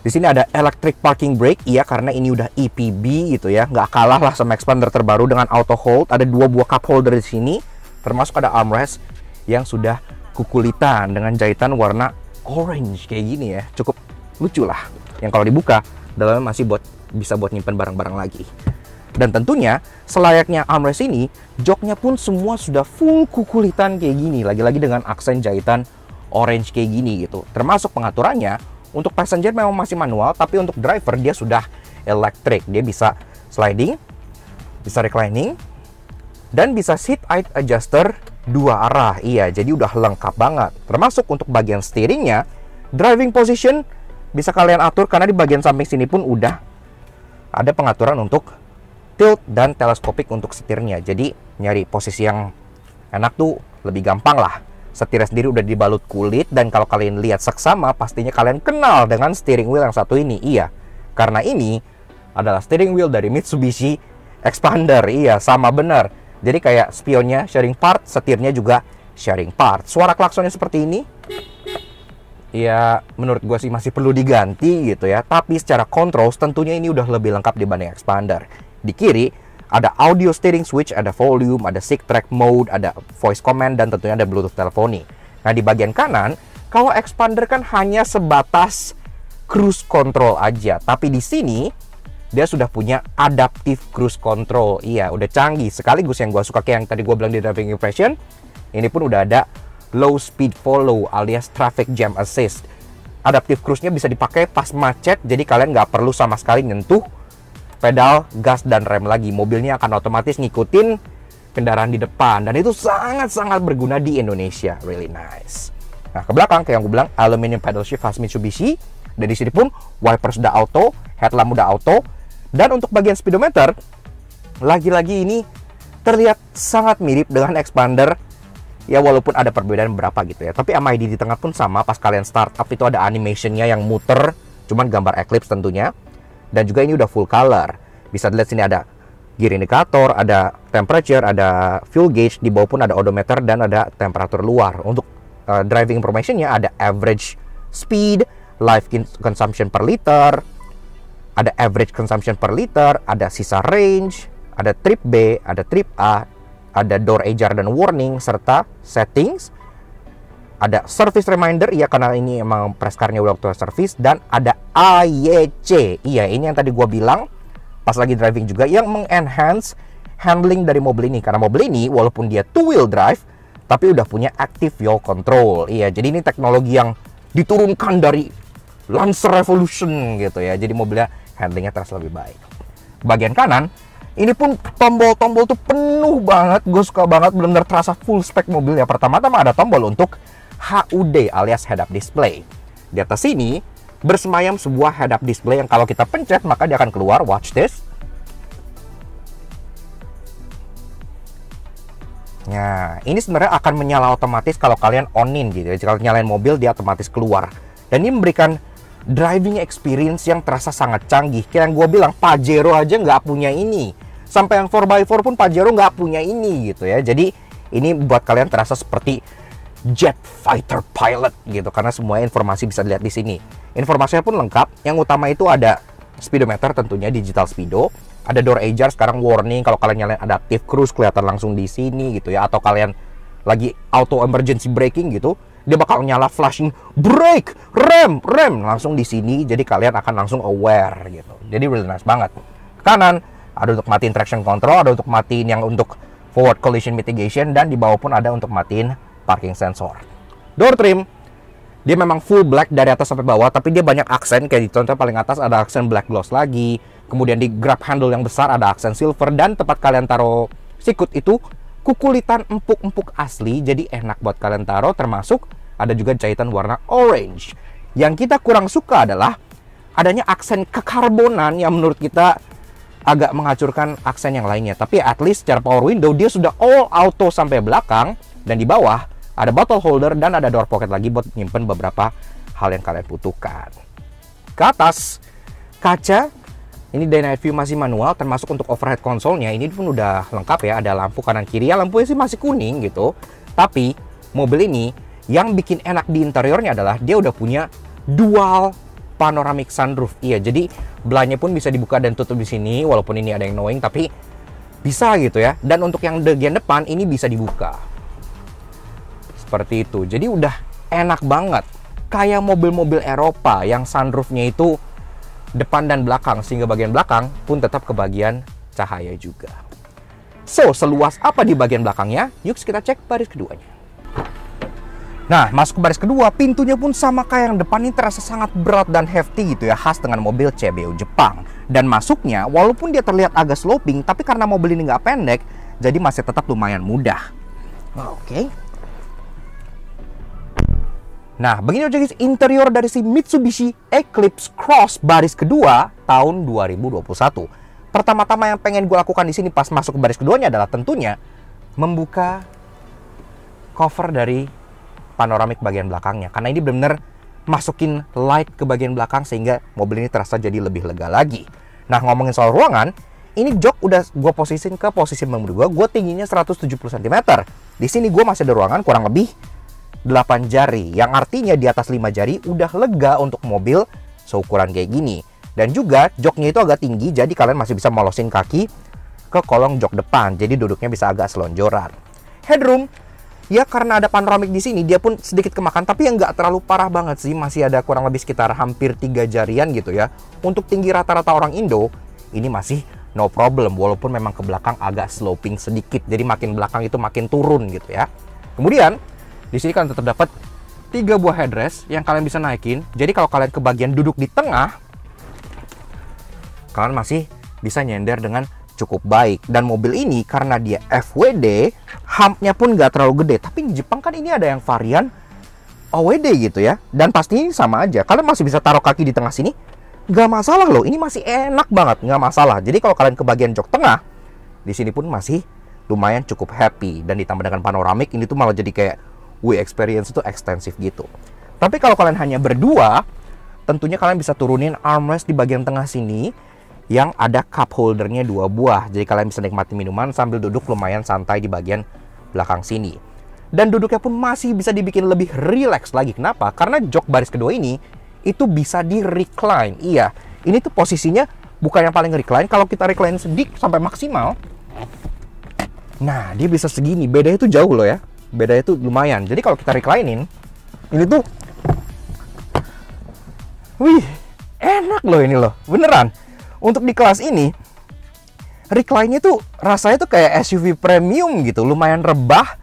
di sini ada electric parking brake. Iya, karena ini udah EPB gitu ya. Nggak kalah lah sama expander terbaru dengan auto hold. Ada 2 buah cup holder di sini. Termasuk ada armrest yang sudah kukulitan dengan jahitan warna orange kayak gini ya. Cukup lucu lah. Yang kalau dibuka, dalamnya masih bisa buat nyimpen barang-barang lagi. Dan tentunya selayaknya armrest ini, joknya pun semua sudah full kukulitan kayak gini. Lagi-lagi dengan aksen jahitan orange kayak gini gitu. Termasuk pengaturannya, untuk passenger memang masih manual, tapi untuk driver dia sudah electric. Dia bisa sliding, bisa reclining, dan bisa seat height adjuster 2 arah. Iya, jadi udah lengkap banget. Termasuk untuk bagian steeringnya, driving position bisa kalian atur karena di bagian samping sini pun udah ada pengaturan untuk tilt dan teleskopik untuk setirnya. Jadi nyari posisi yang enak tuh lebih gampang lah. Setirnya sendiri udah dibalut kulit, dan kalau kalian lihat seksama pastinya kalian kenal dengan steering wheel yang satu ini. Iya, karena ini adalah steering wheel dari Mitsubishi Expander. Iya, sama benar. Jadi kayak spionnya sharing part, setirnya juga sharing part. Suara klaksonnya seperti ini, ya menurut gue sih masih perlu diganti gitu ya. Tapi secara controls tentunya ini udah lebih lengkap dibanding Expander. Di kiri ada audio steering switch, ada volume, ada sync track mode, ada voice command, dan tentunya ada Bluetooth teleponi. Nah, di bagian kanan, kalau Expander kan hanya sebatas cruise control aja. Tapi di sini dia sudah punya adaptive cruise control. Iya, udah canggih. Sekaligus yang gue suka kayak yang tadi gue bilang di driving impression, ini pun udah ada low speed follow alias traffic jam assist. Adaptive cruise-nya bisa dipakai pas macet, jadi kalian nggak perlu sama sekali nyentuh pedal, gas, dan rem lagi. Mobilnya akan otomatis ngikutin kendaraan di depan. Dan itu sangat-sangat berguna di Indonesia. Really nice. Nah, ke belakang kayak yang gue bilang, aluminium paddle shift khas Mitsubishi. Dan di sini pun wipers udah auto, headlamp udah auto. Dan untuk bagian speedometer, lagi-lagi ini terlihat sangat mirip dengan Expander. Ya, walaupun ada perbedaan berapa gitu ya. Tapi MID di tengah pun sama. Pas kalian start up itu ada animationnya yang muter, cuman gambar Eclipse tentunya. Dan juga ini udah full color. Bisa dilihat sini ada gear indicator, ada temperature, ada fuel gauge. Di bawah pun ada odometer dan ada temperatur luar. Untuk driving information-nya ada average speed, consumption per liter, ada average consumption per liter, ada sisa range, ada trip B, ada trip A, ada door ajar dan warning, serta settings, ada service reminder, iya karena ini emang press car-nya udah waktu service, dan ada AYC, iya ini yang tadi gua bilang pas lagi driving juga, yang mengenhance handling dari mobil ini, karena mobil ini walaupun dia two wheel drive, tapi udah punya active yaw control, iya jadi ini teknologi yang diturunkan dari Lancer Revolution gitu ya, jadi mobilnya handlingnya terasa lebih baik. Bagian kanan ini pun tombol-tombol tuh penuh banget, gue suka banget, benar-benar terasa full spek mobilnya. Pertama-tama ada tombol untuk HUD alias head up display. Di atas sini bersemayam sebuah head up display yang kalau kita pencet maka dia akan keluar, watch this. Nah, ini sebenarnya akan menyala otomatis kalau kalian on-in gitu ya. Jika nyalain mobil dia otomatis keluar. Dan ini memberikan driving experience yang terasa sangat canggih. Kayak yang gue bilang, Pajero aja nggak punya ini. Sampai yang 4x4 pun Pajero nggak punya ini gitu ya. Jadi ini buat kalian terasa seperti jet fighter pilot gitu. Karena semua informasi bisa dilihat di sini. Informasinya pun lengkap. Yang utama itu ada speedometer, tentunya digital speedo. Ada door ajar, sekarang warning kalau kalian nyalain adaptive cruise kelihatan langsung di sini gitu ya. Atau kalian lagi auto emergency braking gitu, dia bakal nyala flashing brake, rem langsung di sini. Jadi kalian akan langsung aware gitu. Jadi really nice banget. Kanan ada untuk matiin traction control, ada untuk matiin yang untuk forward collision mitigation, dan di bawah pun ada untuk matiin parking sensor. Door trim dia memang full black dari atas sampai bawah, tapi dia banyak aksen. Kayak di contoh paling atas ada aksen black gloss lagi. Kemudian di grab handle yang besar ada aksen silver, dan tempat kalian taruh sikut itu kukulitan empuk-empuk asli, jadi enak buat kalian taruh. Termasuk ada juga jahitan warna orange. Yang kita kurang suka adalah adanya aksen kekarbonan yang menurut kita agak menghancurkan aksen yang lainnya. Tapi at least secara power window dia sudah all auto sampai belakang, dan di bawah ada bottle holder dan ada door pocket lagi buat nyimpen beberapa hal yang kalian butuhkan. Ke atas kaca ini day night view masih manual, termasuk untuk overhead console-nya ini pun udah lengkap ya, ada lampu kanan kiri. Ya lampunya sih masih kuning gitu. Tapi mobil ini yang bikin enak di interiornya adalah dia udah punya dual panoramic sunroof. Iya, jadi belahnya pun bisa dibuka dan tutup di sini, walaupun ini ada yang knowing tapi bisa gitu ya. Dan untuk yang bagian depan ini bisa dibuka. Seperti itu. Jadi udah enak banget. Kayak mobil-mobil Eropa yang sunroofnya itu depan dan belakang, sehingga bagian belakang pun tetap kebagian cahaya juga. So, seluas apa di bagian belakangnya? Yuk kita cek baris keduanya. Nah, masuk ke baris kedua, pintunya pun sama kayak yang depan, ini terasa sangat berat dan hefty gitu ya, khas dengan mobil CBU Jepang. Dan masuknya, walaupun dia terlihat agak sloping, tapi karena mobil ini nggak pendek, jadi masih tetap lumayan mudah. Oke. Nah, begini aja guys interior dari si Mitsubishi Eclipse Cross baris kedua tahun 2021. Pertama-tama yang pengen gue lakukan di sini pas masuk ke baris keduanya adalah tentunya membuka cover dari panoramik bagian belakangnya. Karena ini benar-benar masukin light ke bagian belakang sehingga mobil ini terasa jadi lebih lega lagi. Nah, ngomongin soal ruangan, ini jok udah gue posisiin ke posisi menurut gue tingginya 170 cm. Di sini gue masih ada ruangan kurang lebih 8 jari, yang artinya di atas 5 jari udah lega untuk mobil seukuran kayak gini. Dan juga joknya itu agak tinggi, jadi kalian masih bisa molosin kaki ke kolong jok depan, jadi duduknya bisa agak selonjoran. Headroom, ya karena ada panoramik di sini, dia pun sedikit kemakan, tapi yang nggak terlalu parah banget sih, masih ada kurang lebih sekitar hampir 3 jarian gitu ya. Untuk tinggi rata-rata orang Indo, ini masih no problem, walaupun memang ke belakang agak sloping sedikit, jadi makin belakang itu makin turun gitu ya. Kemudian di sini kalian tetap dapat 3 buah headrest yang kalian bisa naikin. Jadi kalau kalian ke bagian duduk di tengah, kalian masih bisa nyender dengan cukup baik. Dan mobil ini karena dia FWD, humpnya pun nggak terlalu gede. Tapi di Jepang kan ini ada yang varian OWD gitu ya. Dan pasti ini sama aja. Kalian masih bisa taruh kaki di tengah sini, nggak masalah loh. Ini masih enak banget, nggak masalah. Jadi kalau kalian ke bagian jok tengah, di sini pun masih lumayan cukup happy. Dan ditambah dengan panoramik, ini tuh malah jadi kayak experience itu ekstensif gitu. Tapi kalau kalian hanya berdua, tentunya kalian bisa turunin armrest di bagian tengah sini yang ada cup holdernya 2 buah. Jadi kalian bisa nikmati minuman sambil duduk lumayan santai di bagian belakang sini. Dan duduknya pun masih bisa dibikin lebih relax lagi. Kenapa? Karena jok baris kedua ini itu bisa di recline. Iya, ini tuh posisinya bukan yang paling recline. Kalau kita recline sedikit sampai maksimal, nah dia bisa segini. Bedanya tuh jauh loh ya. Bedanya tuh lumayan. Jadi kalau kita reclinein, ini tuh, wih, enak loh ini loh, beneran. Untuk di kelas ini, recline-nya tuh rasanya tuh kayak SUV premium gitu, lumayan rebah.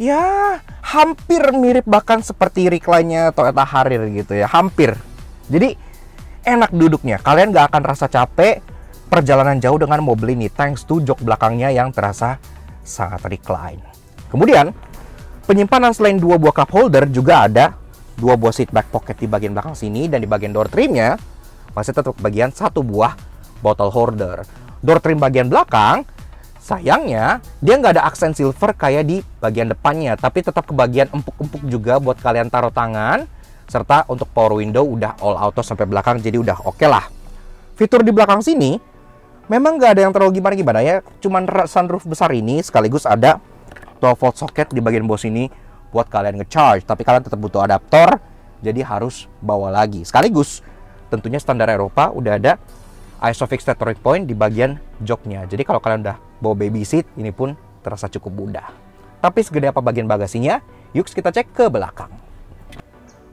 Ya, hampir mirip bahkan seperti recline-nya Toyota Harrier gitu ya, hampir. Jadi enak duduknya, kalian nggak akan rasa capek perjalanan jauh dengan mobil ini, thanks to jok belakangnya yang terasa sangat recline. Kemudian penyimpanan selain 2 buah cup holder juga ada 2 buah seat back pocket di bagian belakang sini, dan di bagian door trimnya masih tetap bagian 1 buah bottle holder. Door trim bagian belakang, sayangnya dia nggak ada aksen silver kayak di bagian depannya, tapi tetap ke bagian empuk-empuk juga buat kalian taruh tangan, serta untuk power window udah all auto sampai belakang, jadi udah oke lah. Fitur di belakang sini memang nggak ada yang terlalu gimana-gimana ya, cuman sunroof besar ini sekaligus ada 12 volt socket di bagian bawah sini buat kalian nge-charge, tapi kalian tetap butuh adaptor, jadi harus bawa lagi. Sekaligus tentunya standar Eropa udah ada ISOFIX tethering point di bagian joknya, jadi kalau kalian udah bawa baby seat, ini pun terasa cukup mudah. Tapi segede apa bagian bagasinya? Yuk kita cek ke belakang.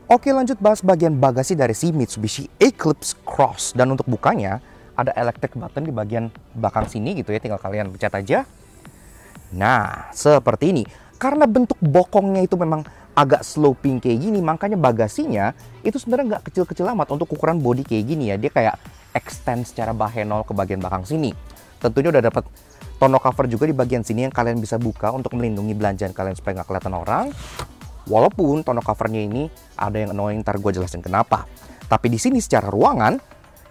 Oke, lanjut bahas bagian bagasi dari si Mitsubishi Eclipse Cross. Dan untuk bukanya, ada electric button di bagian belakang sini gitu ya, tinggal kalian pencet aja. Nah, seperti ini. Karena bentuk bokongnya itu memang agak sloping kayak gini, makanya bagasinya itu sebenarnya nggak kecil-kecil amat untuk ukuran body kayak gini ya. Dia kayak extend secara bahenol ke bagian belakang sini. Tentunya udah dapat tonneau cover juga di bagian sini yang kalian bisa buka untuk melindungi belanjaan kalian supaya nggak kelihatan orang. Walaupun tonneau covernya ini ada yang annoying, ntar gue jelasin kenapa. Tapi di sini secara ruangan,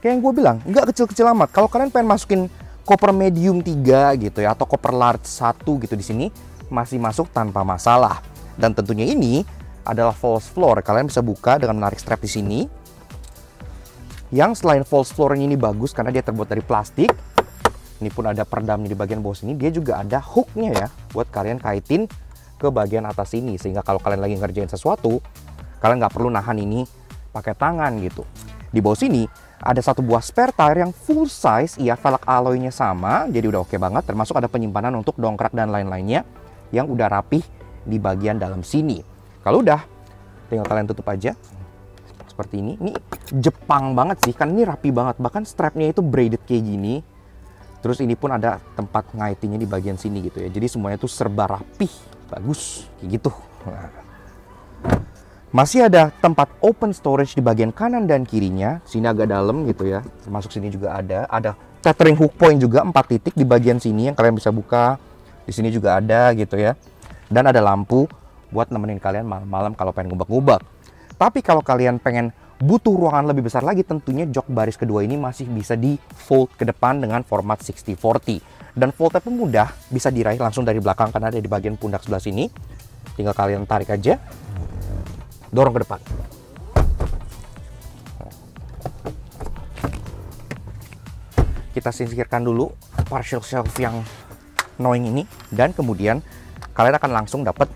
kayak yang gue bilang, nggak kecil-kecil amat. Kalau kalian pengen masukin koper medium 3 gitu ya, atau koper large 1 gitu di sini, masih masuk tanpa masalah. Dan tentunya ini adalah false floor. Kalian bisa buka dengan menarik strap di sini. Yang selain false floor-nya ini bagus karena dia terbuat dari plastik. Ini pun ada peredamnya di bagian bawah sini. Dia juga ada hook-nya ya, buat kalian kaitin ke bagian atas ini. Sehingga kalau kalian lagi ngerjain sesuatu, kalian nggak perlu nahan ini pakai tangan gitu. Di bawah sini ada 1 buah spare tire yang full size. Iya, velg alloy-nya sama, jadi udah oke banget. Termasuk ada penyimpanan untuk dongkrak dan lain-lainnya yang udah rapih di bagian dalam sini. Kalau udah, tinggal kalian tutup aja. Seperti ini. Ini Jepang banget sih, kan ini rapi banget. Bahkan strapnya itu braided kayak gini. Terus ini pun ada tempat ngaitinnya di bagian sini gitu ya. Jadi semuanya tuh serba rapih, bagus kayak gitu. Nah. Masih ada tempat open storage di bagian kanan dan kirinya. Sini agak dalam gitu ya. Termasuk sini juga ada tethering hook point juga 4 titik di bagian sini yang kalian bisa buka. Di sini juga ada gitu ya. Dan ada lampu buat nemenin kalian malam-malam kalau pengen ngubek-ngubek. Tapi kalau kalian pengen butuh ruangan lebih besar lagi, tentunya jok baris kedua ini masih bisa di fold ke depan dengan format 60/40. Dan foldnya pun mudah, bisa diraih langsung dari belakang karena ada di bagian pundak sebelah sini. Tinggal kalian tarik aja, dorong ke depan. Kita singkirkan dulu partial shelf yang annoying ini, dan kemudian kalian akan langsung dapat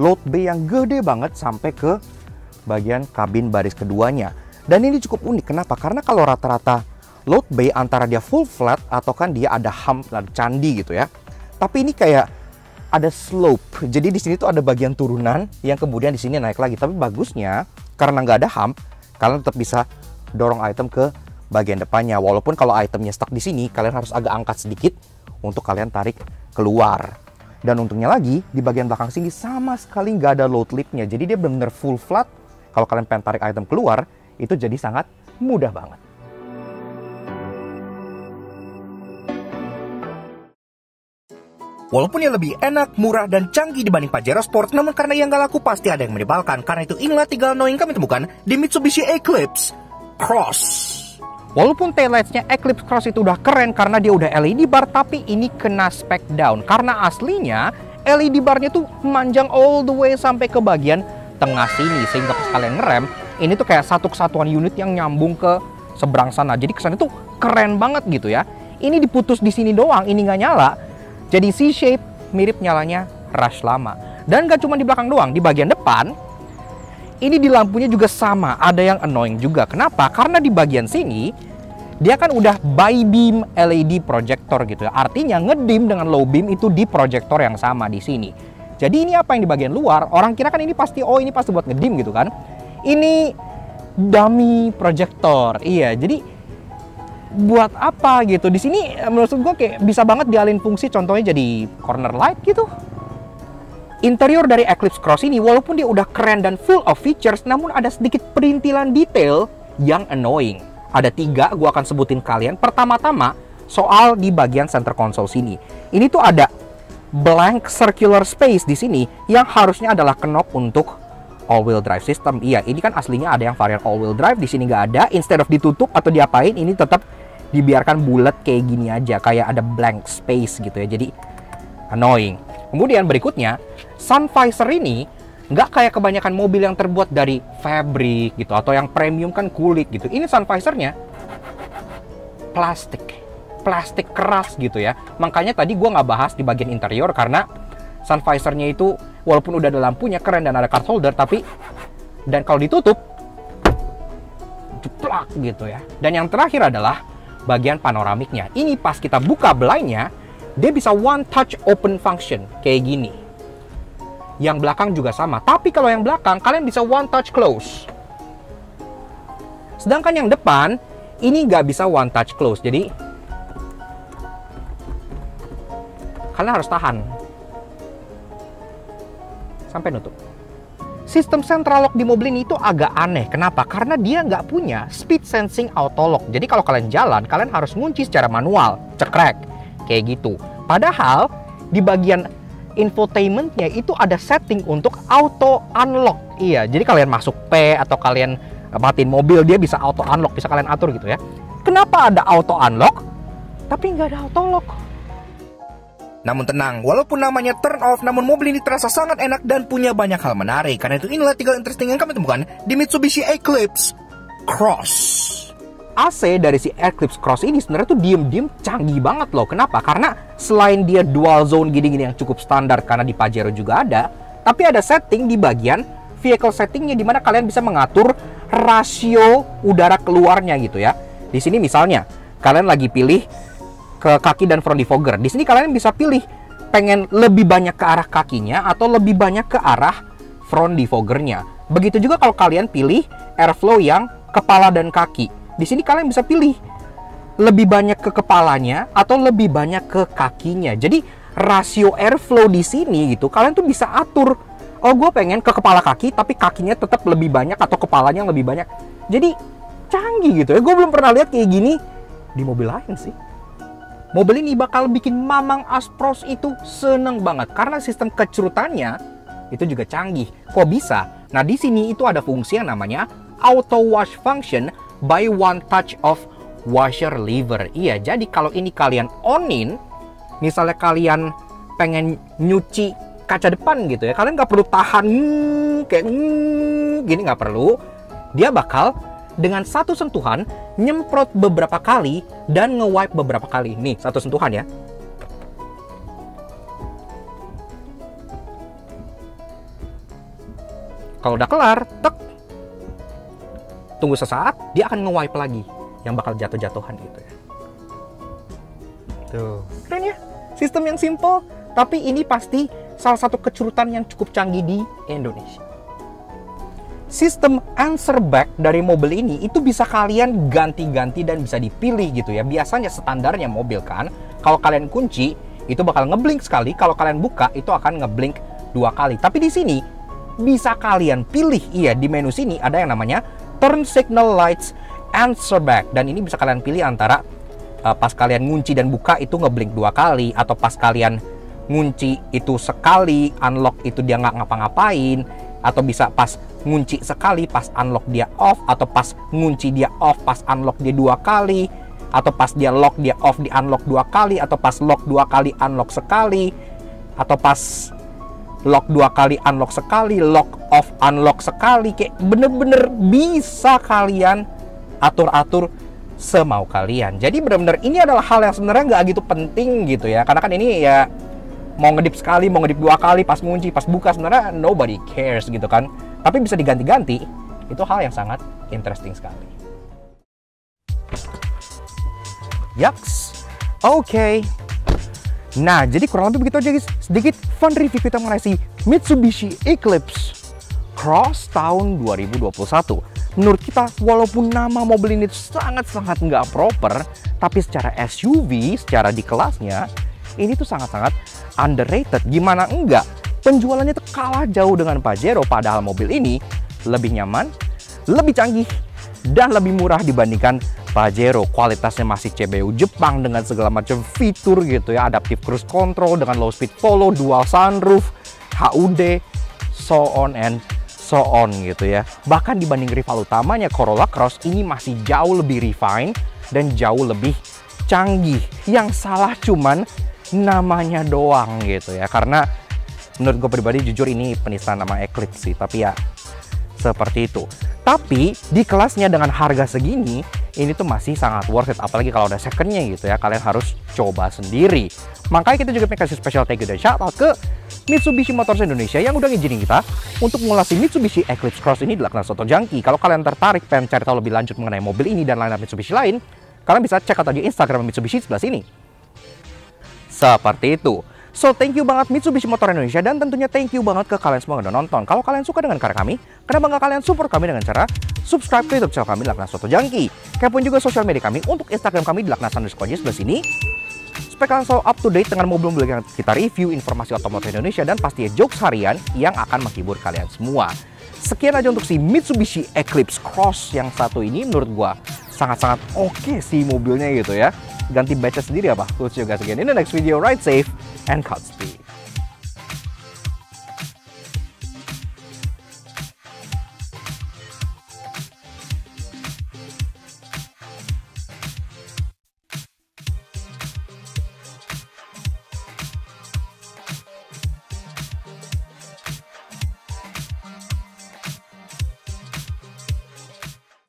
load bay yang gede banget sampai ke bagian kabin baris keduanya. Dan ini cukup unik. Kenapa? Karena kalau rata-rata load bay antara dia full flat atau kan dia ada hump, ada candi gitu ya. Tapi ini kayak ada slope. Jadi di sini tuh ada bagian turunan yang kemudian di sini naik lagi. Tapi bagusnya karena nggak ada hump, kalian tetap bisa dorong item ke bagian depannya. Walaupun kalau itemnya stuck di sini, kalian harus agak angkat sedikit untuk kalian tarik keluar. Dan untungnya lagi di bagian belakang sini sama sekali nggak ada load lipnya. Jadi dia benar-benar full flat. Kalau kalian pengen tarik item keluar, itu jadi sangat mudah banget. Walaupun yang lebih enak, murah, dan canggih dibanding Pajero Sport, namun karena yang gak laku pasti ada yang menyebalkan. Karena itu inilah 3 annoying kami temukan di Mitsubishi Eclipse Cross. Walaupun taillights-nya Eclipse Cross itu udah keren karena dia udah LED bar, tapi ini kena spec down. Karena aslinya LED bar-nya tuh memanjang all the way sampai ke bagian tengah sini. Sehingga pas kalian ngerem, ini tuh kayak satu kesatuan unit yang nyambung ke seberang sana. Jadi kesannya tuh keren banget gitu ya. Ini diputus di sini doang, ini nggak nyala. Jadi C-shape mirip nyalanya Rush lama. Dan gak cuma di belakang doang, di bagian depan ini di lampunya juga sama, ada yang annoying juga. Kenapa? Karena di bagian sini dia kan udah by beam LED projector gitu ya. Artinya ngedim dengan low beam itu di projector yang sama di sini. Jadi ini apa yang di bagian luar? Orang kira kan ini pasti ini pasti buat ngedim gitu kan. Ini dummy projector. Iya, jadi buat apa gitu? Di sini menurut gue kayak bisa banget dialin fungsi, contohnya jadi corner light gitu. Interior dari Eclipse Cross ini walaupun dia udah keren dan full of features, namun ada sedikit perintilan detail yang annoying. Ada 3, gue akan sebutin kalian. Pertama-tama soal di bagian center console sini. Ini tuh ada blank circular space di sini yang harusnya adalah knob untuk all-wheel drive system. Iya, ini kan aslinya ada yang varian all-wheel drive, di sini nggak ada. Instead of ditutup atau diapain, ini tetap dibiarkan bulat kayak gini aja, kayak ada blank space gitu ya. Jadi annoying. Kemudian berikutnya, sun visor ini nggak kayak kebanyakan mobil yang terbuat dari fabric gitu atau yang premium kan kulit gitu. Ini sun visornya plastik keras gitu ya. Makanya tadi gue nggak bahas di bagian interior karena sun visornya itu walaupun udah ada lampunya keren dan ada card holder, tapi dan kalau ditutup jeplak gitu ya. Dan yang terakhir adalah bagian panoramiknya. Ini pas kita buka blindnya, dia bisa one touch open function kayak gini. Yang belakang juga sama, tapi kalau yang belakang kalian bisa one touch close. Sedangkan yang depan ini nggak bisa one touch close, jadi kalian harus tahan sampai nutup. Sistem central lock di mobil ini itu agak aneh. Kenapa? Karena dia nggak punya speed sensing auto lock. Jadi kalau kalian jalan, kalian harus ngunci secara manual, cekrek kayak gitu. Padahal di bagian infotainmentnya itu ada setting untuk auto unlock. Iya, jadi kalian masuk P atau kalian matiin mobil, dia bisa auto unlock, bisa kalian atur gitu ya. Kenapa ada auto unlock tapi nggak ada auto lock? Namun tenang, walaupun namanya turn off, namun mobil ini terasa sangat enak dan punya banyak hal menarik. Karena itu inilah 3 interesting yang kami temukan di Mitsubishi Eclipse Cross. AC dari si Eclipse Cross ini sebenarnya tuh diem-diem canggih banget loh. Kenapa? Karena selain dia dual zone gini-gini yang cukup standar karena di Pajero juga ada, tapi ada setting di bagian vehicle settingnya di mana kalian bisa mengatur rasio udara keluarnya gitu ya. Di sini misalnya kalian lagi pilih ke kaki dan front defogger. Di sini kalian bisa pilih pengen lebih banyak ke arah kakinya atau lebih banyak ke arah front defoggernya. Begitu juga kalau kalian pilih airflow yang kepala dan kaki. Di sini kalian bisa pilih lebih banyak ke kepalanya atau lebih banyak ke kakinya. Jadi rasio airflow di sini gitu kalian tuh bisa atur. Oh, gue pengen ke kepala kaki tapi kakinya tetap lebih banyak atau kepalanya lebih banyak. Jadi canggih gitu ya. Gue belum pernah lihat kayak gini di mobil lain sih. Mobil ini bakal bikin Mamang Aspros itu seneng banget karena sistem kecerutannya itu juga canggih. Kok bisa? Nah, di sini itu ada fungsi yang namanya auto wash function by one touch of washer lever. Iya, jadi kalau ini kalian onin, misalnya kalian pengen nyuci kaca depan gitu ya, kalian nggak perlu tahan kayak gini, nggak perlu. Dia bakal dengan satu sentuhan nyemprot beberapa kali dan nge-wipe beberapa kali. Nih, satu sentuhan ya. Kalau udah kelar, tek. Tunggu sesaat, dia akan nge-wipe lagi yang bakal jatuh-jatuhan gitu ya. Tuh, keren ya? Sistem yang simple, tapi ini pasti salah satu kecerutan yang cukup canggih di Indonesia. Sistem answer back dari mobil ini itu bisa kalian ganti-ganti dan bisa dipilih gitu ya. Biasanya standarnya mobil kan, kalau kalian kunci itu bakal ngeblink sekali, kalau kalian buka itu akan ngeblink 2 kali. Tapi di sini bisa kalian pilih. Iya, di menu sini ada yang namanya turn signal lights answer back, dan ini bisa kalian pilih antara pas kalian ngunci dan buka itu ngeblink 2 kali, atau pas kalian ngunci itu sekali, unlock itu dia nggak ngapa-ngapain, atau bisa pas ngunci sekali, pas unlock dia off, atau pas ngunci dia off, pas unlock dia 2 kali, atau pas dia lock dia off di unlock 2 kali, atau pas lock 2 kali unlock sekali, atau pas lock 2 kali unlock sekali, lock off unlock sekali. Kayak bener-bener bisa kalian atur-atur semau kalian. Jadi bener-bener ini adalah hal yang sebenarnya nggak gitu penting gitu ya, karena kan ini ya mau ngedip sekali, mau ngedip 2 kali, pas ngunci, pas buka, sebenarnya nobody cares gitu kan. tapi bisa diganti-ganti, itu hal yang sangat interesting sekali. Yaks, oke. Nah, jadi kurang lebih begitu aja guys, sedikit fun review kita mengenai si Mitsubishi Eclipse Cross tahun 2021. Menurut kita, walaupun nama mobil ini sangat-sangat nggak proper, tapi secara SUV, secara di kelasnya, ini tuh sangat-sangat underrated. Gimana enggak? Penjualannya tuh kalah jauh dengan Pajero, padahal mobil ini lebih nyaman, lebih canggih, dan lebih murah dibandingkan Pajero. Kualitasnya masih CBU Jepang dengan segala macam fitur gitu ya, adaptive cruise control dengan low speed follow, dual sunroof, HUD, so on and so on gitu ya. Bahkan dibanding rival utamanya Corolla Cross, ini masih jauh lebih refined dan jauh lebih canggih. Yang salah cuman namanya doang gitu ya, karena menurut gue pribadi jujur ini penistaan nama Eclipse sih, tapi ya seperti itu. Tapi di kelasnya dengan harga segini, ini tuh masih sangat worth it, apalagi kalau ada secondnya gitu ya, kalian harus coba sendiri. Makanya kita juga pengen kasih special thank you dan shout out ke Mitsubishi Motors Indonesia yang udah ngizinin kita untuk ngulasi Mitsubishi Eclipse Cross ini di Lakna Soto Junkie. Kalau kalian tertarik pengen cari tahu lebih lanjut mengenai mobil ini dan lain-lain Mitsubishi lain, kalian bisa cek out aja Instagram Mitsubishi sebelah sini. Seperti itu. So, thank you banget Mitsubishi Motor Indonesia, dan tentunya thank you banget ke kalian semua yang udah nonton. Kalau kalian suka dengan karya kami, kenapa nggak kalian support kami dengan cara subscribe ke YouTube channel kami Lakna Soto Junkie. Kepoin juga sosial media kami untuk Instagram kami di Lakna_j sebelah sini. Supaya kalian selalu up to date dengan mobil-mobil yang kita review, informasi otomotif Indonesia, dan pastinya jokes harian yang akan menghibur kalian semua. Sekian aja untuk si Mitsubishi Eclipse Cross yang satu ini. Menurut gua sangat-sangat oke sih mobilnya gitu ya. Ganti batch sendiri apa? Terus juga sekian in the next video. Ride safe and Godspeed.